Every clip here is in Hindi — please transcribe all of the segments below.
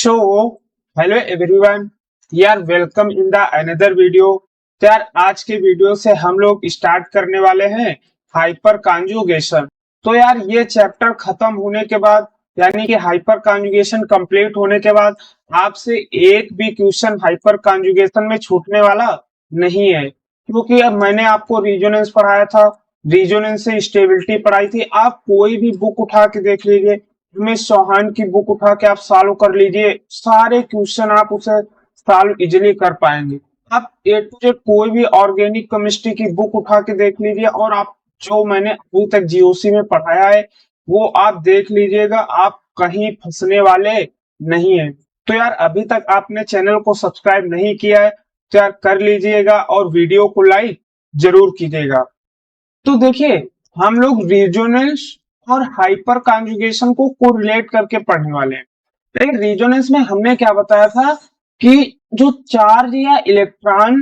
So, hello everyone, यार welcome in the another video. तो यार आज के वीडियो से हम लोग स्टार्ट करने वाले हैं हाइपर कॉन्जुगेशन। तो यार ये चैप्टर खत्म होने के बाद यानी कि हाइपर कॉन्जुगेशन कंप्लीट होने के बाद आपसे एक भी क्वेश्चन हाइपर कॉन्जुगेशन में छूटने वाला नहीं है, क्योंकि अब मैंने आपको रीजोनेंस पढ़ाया था, रीजोनेंस से स्टेबिलिटी पढ़ाई थी। आप कोई भी बुक उठा के देख लीजिए, रमेश चौहान की बुक उठा के आप सॉल्व कर लीजिए, सारे क्वेश्चन आप उसे सॉल्व इजिली कर पाएंगे। आप ए टू जेड कोई भी ऑर्गेनिक केमिस्ट्री की बुक उठा के देख लीजिए और आप जो मैंने अभी तक जीओसी में पढ़ाया है वो आप देख लीजिएगा, आप कहीं फंसने वाले नहीं है। तो यार अभी तक आपने चैनल को सब्सक्राइब नहीं किया है तो यार कर लीजिएगा और वीडियो को लाइक जरूर कीजिएगा। तो देखिए, हम लोग रेजोनेंस और हाइपर कॉन्जुगेशन को कोरिलेट करके पढ़ने वाले हैं। लेकिन रेजोनेंस में हमने क्या बताया था कि जो चार्ज या इलेक्ट्रॉन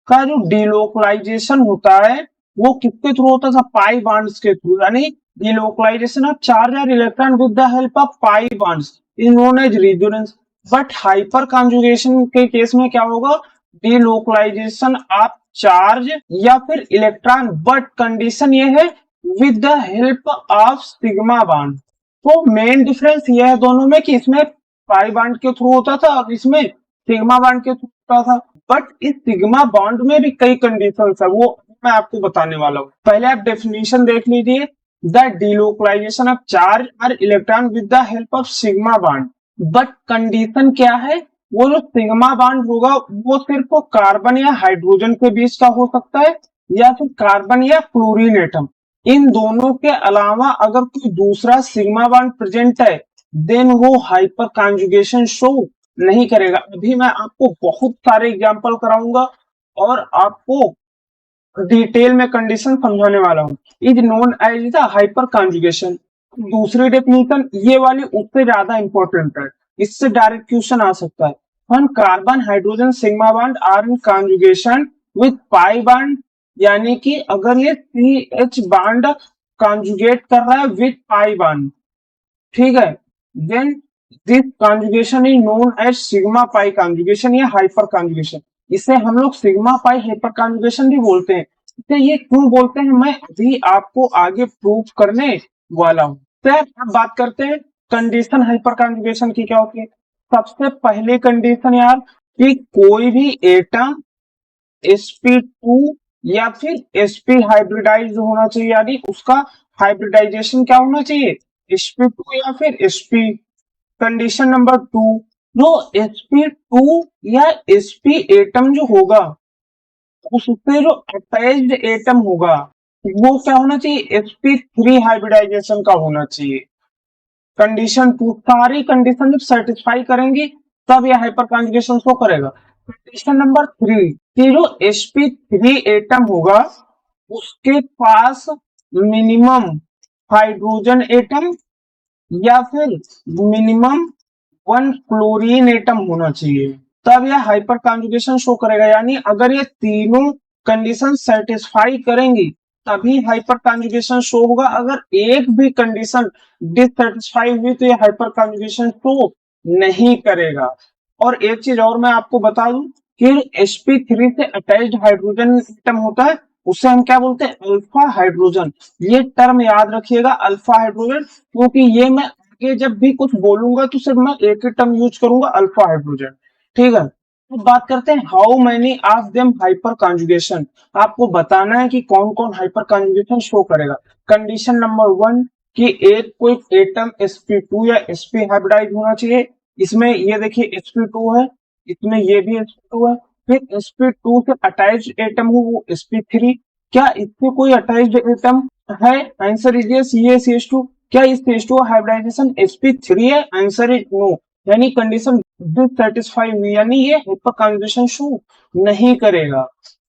का जो डिलोकलाइजेशन होता है वो किसके थ्रू होता था, पाई बॉन्ड्स के थ्रू, यानी डिलोकलाइजेशन ऑफ चार्ज और electron with the help of pi bonds is known as resonance. But hyperconjugation के केस में क्या होगा, डिलोकलाइजेशन ऑफ चार्ज या फिर इलेक्ट्रॉन, बट कंडीशन ये है with the help of sigma bond. तो मेन डिफरेंस ये है दोनों में कि इसमें पाई बॉन्ड के थ्रू होता था और इसमें सिग्मा बॉन्ड के थ्रू होता था। बट इस सिग्मा बॉन्ड में भी कई कंडीशंस है, वो मैं आपको बताने वाला हूँ। पहले आप डेफिनेशन देख लीजिए, द डिलोकलाइजेशन ऑफ चार्ज और electron with the help of sigma bond. But condition क्या है, वो जो सिग्मा बॉन्ड होगा वो सिर्फ कार्बन या हाइड्रोजन के बीच का हो सकता है या फिर कार्बन या क्लोरीन एटम। इन दोनों के अलावा अगर कोई दूसरा सिग्मा बॉन्ड प्रेजेंट है देन वो हाइपर कॉन्जुगेशन शो नहीं करेगा। अभी मैं आपको बहुत सारे एग्जांपल कराऊंगा और आपको डिटेल में कंडीशन समझाने वाला हूँ। Is known as the hyperconjugation. दूसरी डेफिनेशन ये वाली उससे ज्यादा इंपॉर्टेंट है, इससे डायरेक्ट क्वेश्चन आ सकता है। One carbon hydrogen sigma bond are in conjugation with pi bond, यानी कि अगर ये CH बॉन्ड कॉन्जुगेट कर रहा है विद पाई बॉन्ड, ठीक है, then this conjugation is known as sigma pi conjugation या हाइपर कॉन्जुगेशन। इसे हम लोग सिग्मा पाई हाइपर कॉन्जुगेशन भी बोलते हैं। इसे ये क्यों बोलते हैं मैं अभी आपको आगे प्रूव करने वाला हूँ। तो अब बात करते हैं कंडीशन हाइपर कॉन्जुगेशन की क्या होती है। सबसे पहली कंडीशन यार कि कोई भी एटम sp2 या फिर sp हाइब्रिडाइज होना चाहिए, यानी उसका हाइब्रिडाइजेशन क्या होना चाहिए, sp2 या फिर sp। कंडीशन नंबर 2, जो sp2 या sp एटम जो होगा उससे जो अटैच्ड एटम होगा वो क्या होना चाहिए, sp3 हाइब्रिडाइजेशन का होना चाहिए। कंडीशन 2, सारी कंडीशन जब सेटिस्फाई करेंगी तब यह हाइपर कॉन्जुगेशन शो करेगा। कंडीशन नंबर 3 कि जो sp3 एटम होगा उसके पास मिनिमम हाइड्रोजन एटम या फिर मिनिमम 1 क्लोरीन एटम होना चाहिए, तब यह हाइपर कॉन्जुगेशन शो करेगा। यानी अगर ये तीनों कंडीशन सेटिस्फाई करेंगी तभी हाइपर कॉन्जुगेशन शो होगा। अगर एक भी कंडीशन डिससेटिस्फाई हुई तो ये हाइपर कॉन्जुगेशन शो नहीं करेगा। और एक चीज और मैं आपको बता दूं कि sp3 से अटैच्ड हाइड्रोजन एटम होता है उसे हम क्या बोलते हैं, अल्फा हाइड्रोजन। ये टर्म याद रखिएगा, अल्फा हाइड्रोजन, क्योंकि ये मैं आगे जब भी कुछ बोलूंगा तो सिर्फ मैं एक ही टर्म यूज करूंगा, अल्फा हाइड्रोजन, ठीक है। तो बात करते हैं how many of them hyper conjugation. आपको बताना है कि कौन कौन हाइपर कॉन्जुगेशन शो करेगा। कंडीशन नंबर 1 कि एक कोई एटम sp2 या sp हाइब्रिडाइज होना चाहिए। इसमें ये देखिए sp2 है, इसमें ये भी sp2 है, फिर sp2 से अटैच्ड एटम हो वो sp3। क्या इससे कोई अटैच्ड एटम है, आंसर इज यस, ये CH2। क्या इस CH2 हाइब्रिडाइजेशन sp3 है, आंसर इज नो। यानी कंडीशन डिससेटिस्फाई हुई, यानी ये हाइपर कॉन्जुगेशन शो नहीं करेगा।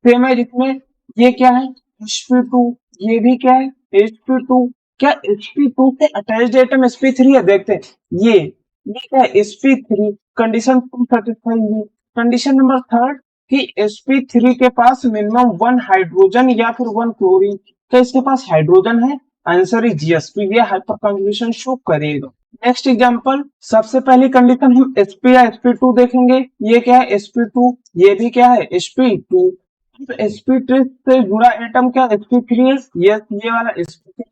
सेम है जिसमें ये क्या है sp2, ये भी क्या है sp2। क्या sp2 से अटैच्ड एटम sp3 है, देखते हैं ये क्या है sp3, कंडीशन 2 सेटिस्फाई हुई। कंडीशन नंबर 3 कि sp3 के पास मिनिमम 1 हाइड्रोजन या फिर 1 क्लोरीन। क्या इसके पास हाइड्रोजन है, आंसर इज यस, तो ये हाइपर कॉन्जुगेशन शो करेगा। नेक्स्ट एग्जांपल, सबसे पहली कंडीशन हम sp या sp2 देखेंगे। ये क्या है sp2, ये भी क्या है sp2। sp3 से जुड़ा एटम क्या sp3 है? यस, ये वाला sp3।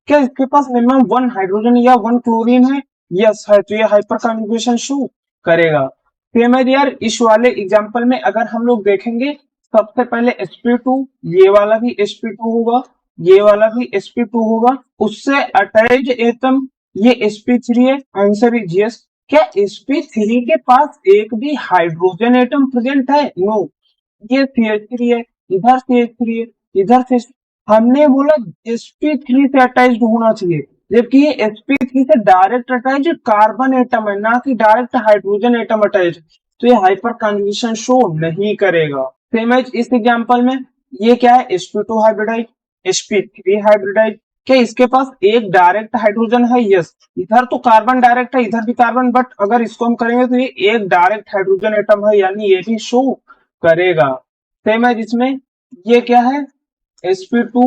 क्या इसके पास मिनिमम वन हाइड्रोजन या वन क्लोरीन है? यस है, तो ये हाइपर कॉन्जुगेशन शो करेगा। सेम है यार, इस वाले एग्जांपल में अगर हम लोग देखेंगे, सबसे पहले sp2, ये वाला भी sp2 होगा, ये वाला भी sp2 होगा, उससे अटैच एटम ये sp3 है। Answer is yes. क्या sp3 के पास एक भी हाइड्रोजन एटम प्रेजेंट है? नो। ये CH3 है, इधर CH3 है, इधर से हमने बोला sp3 से अटैच्ड होना चाहिए, जबकि ये sp3 से डायरेक्ट अटैच कार्बन एटम है, ना कि डायरेक्ट हाइड्रोजन एटम अटैच। तो ये हाइपर कॉन्जुगेशन शो नहीं करेगा। सेम एज इस एग्जांपल में, ये क्या है sp2 हाइब्रिडाइज, sp3 हाइब्रिडाइज। क्या इसके पास एक डायरेक्ट हाइड्रोजन है? यस। इधर तो कार्बन डायरेक्ट है, इधर भी कार्बन, बट अगर इसको हम करेंगे तो ये एक डायरेक्ट हाइड्रोजन एटम है, यानी ये भी शो करेगा। सेम है जिसमें, ये क्या है sp2,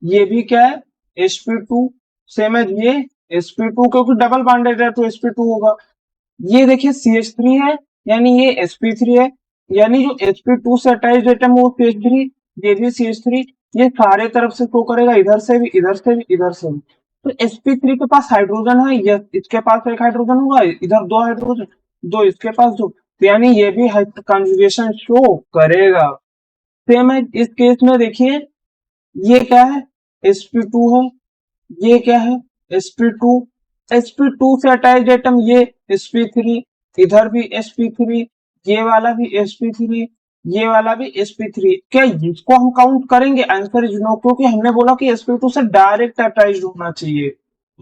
ये भी क्या है sp2। सेम है ये sp2, क्योंकि डबल बॉन्डेड है तो sp2 होगा। ये देखिए CH3 है, यानी ये sp3 है, यानी जो sp2 से अटैच्ड एटम वो CH3, ये भी CH3। ये सारे तरफ से शो करेगा, इधर से भी, इधर से भी, इधर से भी। तो sp3 के पास हाइड्रोजन है, यस, इसके पास एक हाइड्रोजन होगा, इधर दो हाइड्रोजन, दो इसके पास, दो, तो यानी ये भी हाइपर कॉन्जुगेशन शो करेगा। सेम है इस केस में, देखिए ये क्या है sp2 है, ये क्या है sp2, sp2 से अटैच्ड एटम ये sp3, इधर भी sp3, ये वाला भी sp3, ये वाला भी sp3। क्या इसको हम काउंट करेंगे? आंसर इज नो, क्योंकि हमने बोला कि sp2 से डायरेक्ट अटैच्ड होना चाहिए।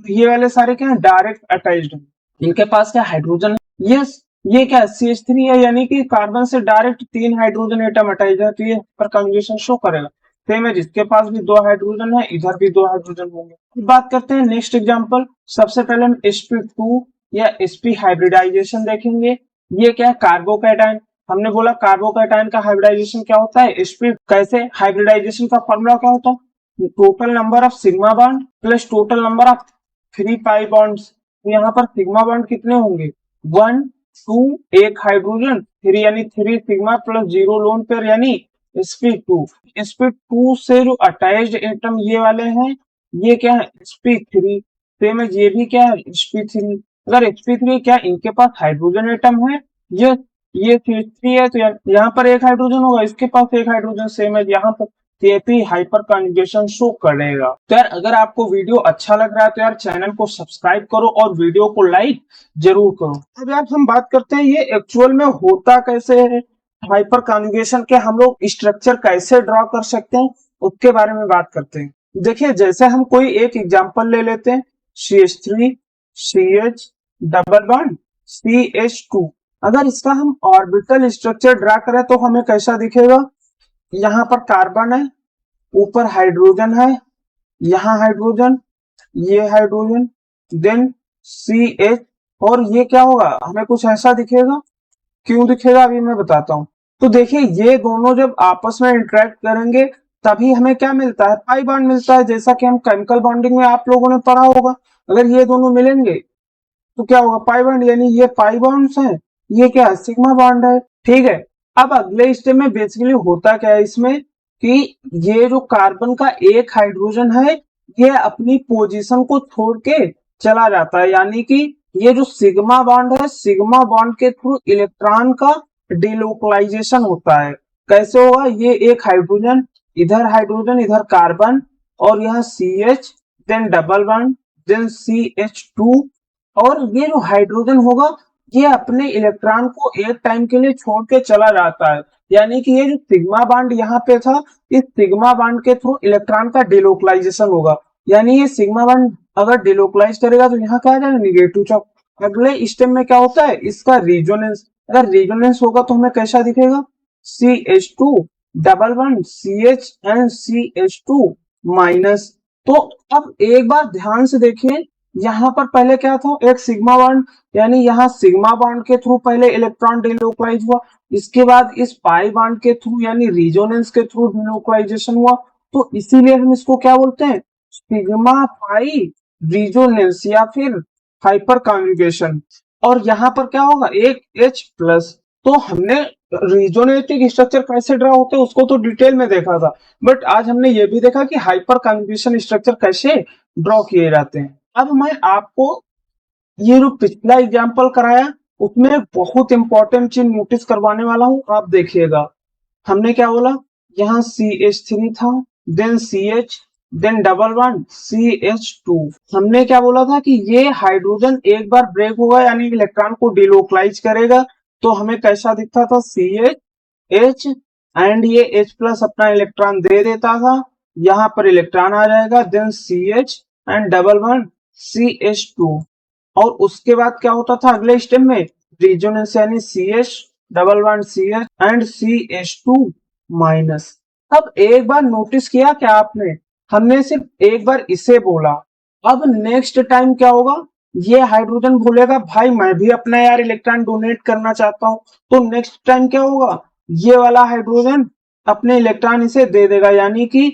ये वाले सारे क्या है डायरेक्ट अटैच्ड, इनके पास क्या हाइड्रोजन है? यस। ये क्या CH3 है, यानी कि कार्बन से डायरेक्ट तीन हाइड्रोजन एटम अटैच है, तो ये पर कॉन्जुगेशन शो करेगा। सेम है, जिसके पास भी दो हाइड्रोजन है, इधर भी दो हाइड्रोजन होंगे। बात करते हैं नेक्स्ट एग्जांपल। सबसे पहले हम sp2 या sp हाइब्रिडाइजेशन देखेंगे। ये क्या है कार्बोकैटायन। हमने बोला कार्बोकैटायन का हाइब्रिडाइजेशन क्या होता है sp। कैसे हाइब्रिडाइजेशन का फॉर्मूला क्या होता है? Total number of sigma bond plus total number of three pi bonds. यहाँ पर सिग्मा बॉन्ड कितने होंगे? वन, टू, एक हाइड्रोजन, थ्री, यानी three sigma plus zero lone pair, यानी sp2। sp2 से जो अटैच्ड एटम ये वाले हैं, ये क्या है sp3। सेम है, ये भी क्या है sp3। अगर sp3 क्या इनके पास हाइड्रोजन एटम है? ये CH3 है, तो यहाँ पर एक हाइड्रोजन होगा, इसके पास एक हाइड्रोजन। सेम है यहाँ पर, TAP हाइपर कॉन्जुगेशन शो करेगा। तो यार अगर आपको वीडियो अच्छा लग रहा है तो यार चैनल को सब्सक्राइब करो और वीडियो को लाइक जरूर करो। अब यार हम बात करते हैं ये एक्चुअल में होता कैसे है, हाइपर कॉन्जुगेशन के हम लोग स्ट्रक्चर कैसे ड्रॉ कर सकते हैं, उसके बारे में बात करते हैं। देखिए जैसे हम कोई एक एग्जांपल ले लेते हैं, CH3 CH double bond CH2। अगर इसका हम ऑर्बिटल स्ट्रक्चर ड्रा करें तो हमें कैसा दिखेगा? यहाँ पर कार्बन है, ऊपर हाइड्रोजन है, यहाँ हाइड्रोजन, ये हाइड्रोजन, देन CH, और ये क्या होगा? हमें कुछ ऐसा दिखेगा। क्यों दिखेगा अभी मैं बताता हूँ। तो देखिए ये दोनों जब आपस में इंटरेक्ट करेंगे तभी हमें क्या मिलता है? पाई बॉन्ड मिलता है, जैसा कि हम केमिकल बॉन्डिंग में आप लोगों ने पढ़ा होगा। अगर ये दोनों मिलेंगे तो क्या होगा? पाई बॉन्ड, यानी ये पाई बॉन्ड्स हैं, ये क्या है? सिग्मा बॉन्ड है। ठीक है। अब अगले स्टेप में बेसिकली होता क्या है इसमें कि ये जो कार्बन का एक हाइड्रोजन है ये अपनी पोजीशन को छोड़ के चला जाता है, यानी कि ये जो सिग्मा बॉन्ड है, सिग्मा बॉन्ड के थ्रू इलेक्ट्रॉन का डिलोकलाइजेशन होता है। कैसे होगा? ये एक हाइड्रोजन इधर कार्बन, और यहाँ CH, then double bond, then CH2, और ये जो हाइड्रोजन होगा ये अपने इलेक्ट्रॉन को एक टाइम के लिए छोड़ के चला जाता है, यानी कि ये जो सिग्मा बॉन्ड यहाँ पे था, इस सिग्मा बॉन्ड के थ्रू इलेक्ट्रॉन का डिलोकलाइजेशन होगा, यानी ये सिग्मा बॉन्ड अगर डिलोकलाइज करेगा तो यहाँ क्या आ जाएगा? Negative charge. अगले स्टेप में क्या होता है? इसका रेजोनेंस। अगर रेजोनेंस होगा तो हमें कैसा दिखेगा? CH2 double bond CH and CH2 minus. तो अब एक बार ध्यान से देखिए, यहाँ पर पहले क्या था? एक सिग्मा बॉन्ड, यानी यहाँ सिग्मा बॉन्ड के थ्रू पहले इलेक्ट्रॉन डिलोकलाइज हुआ, इसके बाद इस पाई बॉन्ड के थ्रू यानी रेजोनेंस के थ्रू डिलोकलाइजेशन हुआ। तो इसीलिए हम इसको क्या बोलते हैं? सिग्मा पाई रेजोनेंस या फिर हाइपर कॉन्जुगेशन। और यहाँ पर क्या होगा, एक H प्लस। तो हमने रिजोनेटिव स्ट्रक्चर कैसे ड्रा होते हैं उसको तो डिटेल में देखा था, बट आज हमने ये भी देखा कि हाइपर कॉन्जुगेशन स्ट्रक्चर कैसे ड्रॉ किए जाते हैं। अब मैं आपको ये जो पिछला एग्जाम्पल कराया उसमें बहुत इंपॉर्टेंट चीज नोटिस करवाने वाला हूं, आप देखिएगा। हमने क्या बोला, यहाँ CH3 था, देन CH, देन डबल वन CH2। हमने क्या बोला था कि ये हाइड्रोजन एक बार ब्रेक होगा यानी इलेक्ट्रॉन को डिलोकलाइज करेगा, तो हमें कैसा दिखता था, CH एंड ये H प्लस अपना इलेक्ट्रॉन दे देता था, यहाँ पर इलेक्ट्रॉन आ जाएगा, देन CH एंड डबल वन CH2। और उसके बाद क्या होता था अगले स्टेप में, रेजोनेंस यानी CH डबल वन CH एंड CH2 माइनस। अब एक बार नोटिस किया क्या आपने, हमने सिर्फ एक बार इसे बोला, अब नेक्स्ट टाइम क्या होगा, ये हाइड्रोजन बोलेगा भाई मैं भी अपना यार इलेक्ट्रॉन डोनेट करना चाहता हूं, तो नेक्स्ट टाइम क्या होगा, ये वाला हाइड्रोजन अपने इलेक्ट्रॉन इसे दे देगा, यानी कि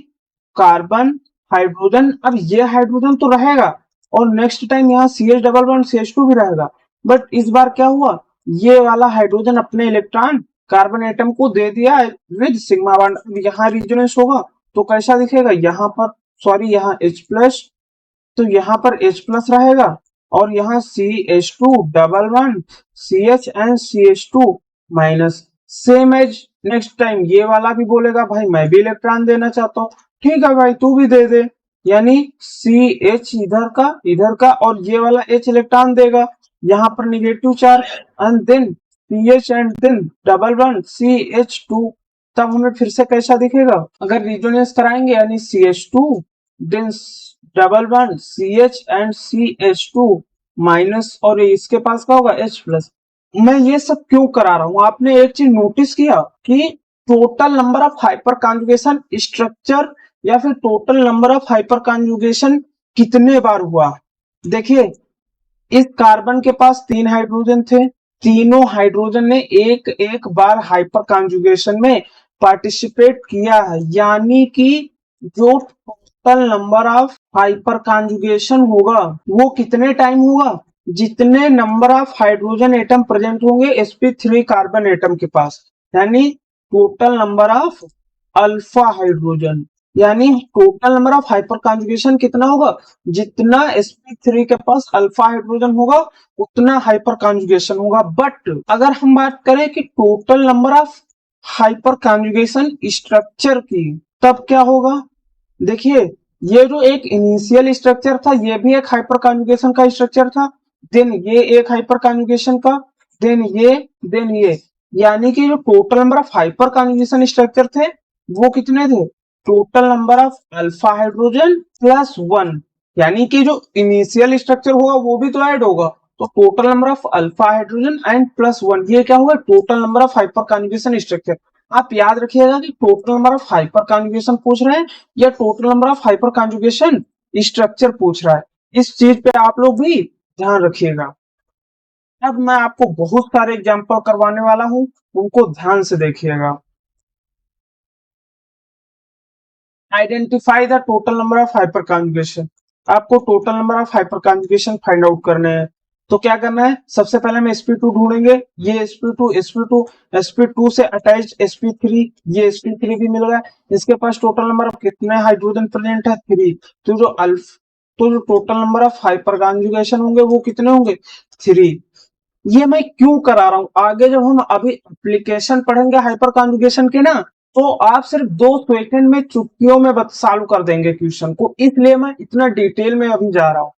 कार्बन हाइड्रोजन। अब ये हाइड्रोजन तो रहेगा और नेक्स्ट टाइम यहाँ CH डबल वन CH2 भी रहेगा, बट इस बार क्या हुआ, ये वाला हाइड्रोजन अपने इलेक्ट्रॉन कार्बन एटम को दे दिया विद सिग्मा बॉन्ड। अब यहाँ रिजोनेंस होगा तो कैसा दिखेगा, यहाँ पर सॉरी यहाँ H प्लस, तो यहाँ पर H प्लस रहेगा और यहाँ CH2 डबल वन CH and CH2 minus. Same as next time ये वाला भी बोलेगा भाई मैं भी इलेक्ट्रॉन देना चाहता हूँ, ठीक है भाई तू भी दे दे, यानी CH इधर का और ये वाला H इलेक्ट्रॉन देगा, यहाँ पर negative charge and then CH and then double वन CH2। तब हमें फिर से कैसा दिखेगा, अगर रिजोनेंस कराएंगे यानी CH2 देन डबल वन CH एंड CH2 माइनस, और इसके पास क्या होगा H प्लस। मैं ये सब क्यों करा रहा हूं, आपने एक चीज नोटिस किया कि total number of hyper conjugation structure या फिर total number of hyper conjugation कितने बार हुआ। देखिए इस कार्बन के पास 3 हाइड्रोजन थे, तीनों हाइड्रोजन ने एक एक बार हाइपर कॉन्जुगेशन में पार्टिसिपेट किया है, यानी कि जो total number of hyper conjugation होगा वो कितने टाइम होगा, जितने number of hydrogen atom present होंगे sp3 कार्बन एटम के पास, यानी total number of alpha hydrogen, यानी total number of hyper conjugation कितना होगा, जितना sp3 के पास अल्फा हाइड्रोजन होगा उतना हाइपर कॉन्जुगेशन होगा। बट अगर हम बात करें कि total number of hyper conjugation structure की, तब क्या होगा, देखिए ये जो एक इनिशियल स्ट्रक्चर था ये भी एक हाइपर कॉन्जुगेशन का स्ट्रक्चर था, देन ये एक हाइपर कॉन्जुगेशन का, देन ये, यानी कि जो total number of hyper conjugation structure थे वो कितने थे, total number of alpha hydrogen plus one, यानी कि जो इनिशियल स्ट्रक्चर होगा वो भी तो ऐड होगा, तो total number of alpha hydrogen and plus one, ये क्या होगा, total number of hyper conjugation structure. आप याद रखिएगा कि total number of hyper conjugation पूछ रहे हैं या total number of hyper conjugation structure पूछ रहा है, इस चीज पे आप लोग भी ध्यान रखिएगा। अब मैं आपको बहुत सारे एग्जांपल करवाने वाला हूं, उनको ध्यान से देखिएगा। Identify the total number of hyper conjugation, आपको total number of hyper conjugation find out करने हैं, तो क्या करना है, सबसे पहले हम sp2 ढूंढेंगे, ये sp2 से अटैच sp3, ये sp3 भी मिल गया, इसके पास टोटल नंबर ऑफ कितने हाइड्रोजन प्रेजेंट है 3, तो जो total number of hyper conjugation होंगे वो कितने होंगे 3। ये मैं क्यों करा रहा हूं, आगे जब हम अभी एप्लीकेशन पढ़ेंगे हाइपर कॉन्जुगेशन के ना, तो आप सिर्फ 2 सेकंड में चुटकियों में सॉल्व कर देंगे क्वेश्चन को, इसलिए मैं इतना डिटेल में अभी जा रहा हूं।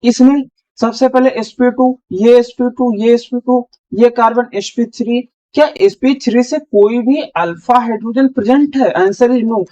इसमें सबसे पहले sp2, ये sp2, ये sp2, ये कार्बन sp3, क्या sp3 से कोई भी अल्फा हाइड्रोजन प्रेजेंट है, आंसर इज नो।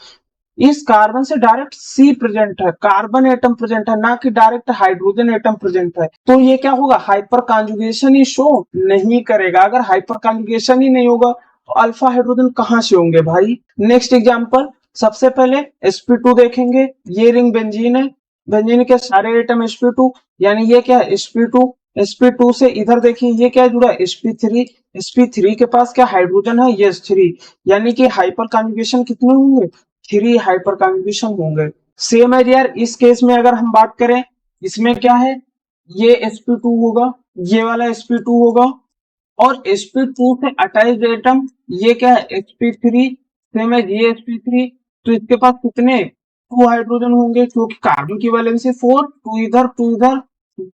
इस कार्बन से डायरेक्ट C प्रेजेंट है, कार्बन एटम प्रेजेंट है, ना कि डायरेक्ट हाइड्रोजन एटम प्रेजेंट है, तो ये क्या होगा, हाइपर कॉन्जुगेशन ही शो नहीं करेगा। अगर हाइपर कॉन्जुगेशन ही नहीं होगा तो अल्फा हाइड्रोजन कहां से होंगे भाई। नेक्स्ट एग्जांपल, सबसे पहले sp2 देखेंगे, ये रिंग बेंजीन है, बेंजीन के सारे एटम sp2, यानी ये क्या है sp2 से इधर देखिए ये क्या जुड़ा sp3 के पास क्या हाइड्रोजन है, यस 3, यानी कि हाइपर कॉन्जुगेशन कितने होंगे, 3 हाइपर कॉन्जुगेशन होंगे। सेम है यार इस केस में, अगर हम बात करें इसमें क्या है, ये sp2 होगा, ये वाला sp2 होगा, और sp2 से अटैच्ड एटम ये क्या है sp3, सेम एज ये sp3। तो इसके पास कितने 2 हाइड्रोजन होंगे, क्योंकि कार्बन की वैलेंसी 4, 2 इधर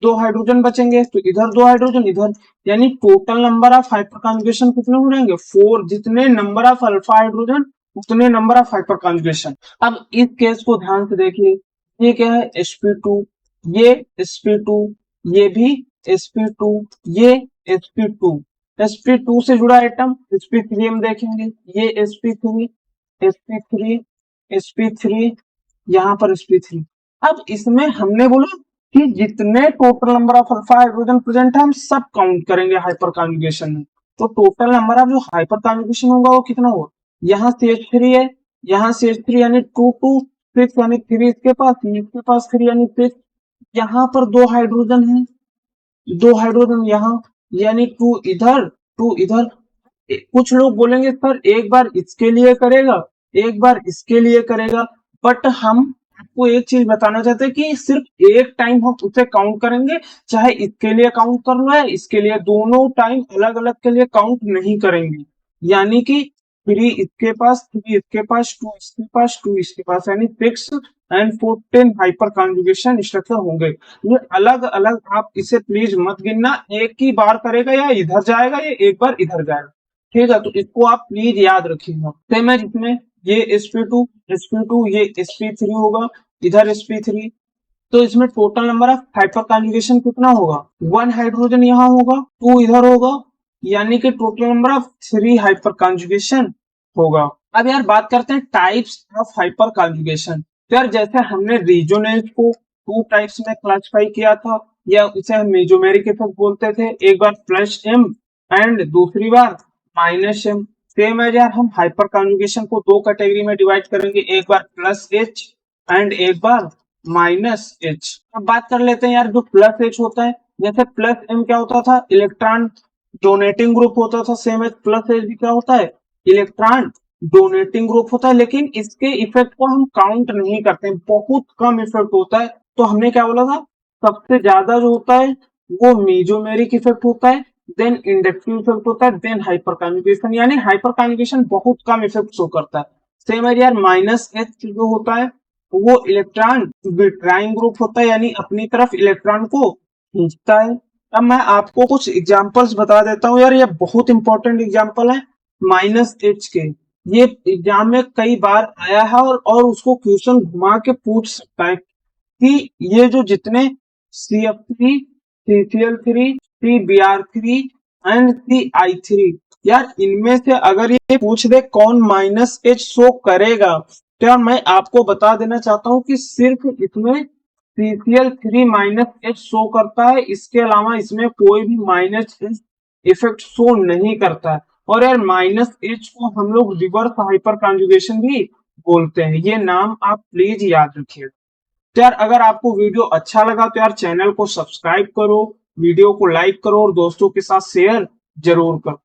2 हाइड्रोजन बचेंगे, तो इधर 2 हाइड्रोजन इधर, यानी total number of hyper conjugation कितने हो जाएंगे 4। जितने नंबर ऑफ अल्फा हाइड्रोजन उतने नंबर ऑफ हाइपर कॉन्जुगेशन। अब इस केस को ध्यान से देखिए, ये क्या है sp2, ये sp2, ये भी sp2, ये sp2, sp2 से जुड़ा एटम sp3 हम देखेंगे, ये sp3, sp3, sp3, यहाँ पर sp3। अब इसमें हमने बोला कि जितने total number of alpha hydrogen present है हम सब काउंट करेंगे हाइपर कॉन्जुगेशन में। तो टोटल नंबर ऑफ जो हाइपर कॉन्जुगेशन होगा वो कितना होगा, यहाँ CH3 है, यहाँ CH3 यानी 2 2 6 यानी 3 इसके पास 3 यानी 6, यहाँ पर 2 हाइड्रोजन है, 2 हाइड्रोजन यहाँ, यानी 2 इधर 2 इधर। कुछ लोग बोलेंगे सर एक बार इसके लिए करेगा, एक बार इसके लिए करेगा, बट हम आपको एक चीज बताना चाहते हैं कि सिर्फ एक टाइम हम उसे काउंट करेंगे, चाहे इसके लिए काउंट करना है इसके लिए, दोनों टाइम अलग अलग के लिए काउंट नहीं करेंगे। यानी कि 3 इसके पास, 3 इसके पास, 2 इसके पास, 2 इसके पास, यानी 6 एंड 14 हाइपर कॉन्जुगेशन स्ट्रक्चर होंगे। ये अलग अलग, आप इसे प्लीज मत गिनना, एक ही बार करेगा या इधर जाएगा या एक बार इधर जाएगा, ठीक है। तो इसको आप प्लीज याद रखिएगा। सेम है जिसमें ये sp2 ये sp3 होगा, इधर sp3। तो इसमें total number of hyper conjugation कितना होगा, 1 हाइड्रोजन यहाँ होगा, 2 इधर होगा, यानी कि total number of 3 hyper conjugation होगा। अब यार बात करते हैं टाइप्स ऑफ हाइपर कॉन्जुगेशन। तो यार जैसे हमने रेजोनेंस को 2 टाइप्स में क्लासिफाई किया था, या इसे हम मेसोमेरिक इफेक्ट बोलते थे, एक बार +m एंड दूसरी बार -m। सेम है यार, हम हाइपर कॉन्जुगेशन को 2 कैटेगरी में डिवाइड करेंगे, एक बार +h एंड एक बार -h। अब बात कर लेते हैं यार जो +h होता है, जैसे +m क्या होता था, इलेक्ट्रॉन डोनेटिंग ग्रुप होता था, सेम एज +h भी क्या होता है, इलेक्ट्रॉन डोनेटिंग ग्रुप होता है, लेकिन इसके इफेक्ट को हम काउंट नहीं करते, बहुत कम इफेक्ट होता है। तो हमने क्या बोला था, सबसे ज्यादा जो होता है वो मेसोमेरिक इफेक्ट होता है, देन इंडक्टिव इफेक्ट होता है, देन हाइपर कॉन्जुगेशन, यानी हाइपर कॉन्जुगेशन बहुत कम इफेक्ट शो करता है। सेम है यार -h जो होता है वो इलेक्ट्रॉन विट्राइंग ग्रुप होता है, यानी अपनी तरफ इलेक्ट्रॉन को खींचता है। अब मैं आपको कुछ एग्जांपल्स बता देता हूँ यार, ये बहुत इंपॉर्टेंट एग्जांपल है -h के, ये एग्जाम में कई बार आया है, और उसको क्वेश्चन घुमा के पूछ सकता है कि ये जो जितने CF3, CCl3, CBr3 and CI3, यार इनमें से अगर ये पूछ दे कौन -h शो करेगा, तो यार मैं आपको बता देना चाहता हूँ कि सिर्फ इसमें CCl3 -h शो करता है, इसके अलावा इसमें कोई भी -h इफेक्ट शो नहीं करता है। और यार -h को हम लोग रिवर्स हाइपर कॉन्जुगेशन भी बोलते हैं, ये नाम आप प्लीज याद रखिए। तो यार अगर आपको वीडियो अच्छा लगा तो यार चैनल को सब्सक्राइब करो, वीडियो को लाइक करो और दोस्तों के साथ शेयर जरूर करो।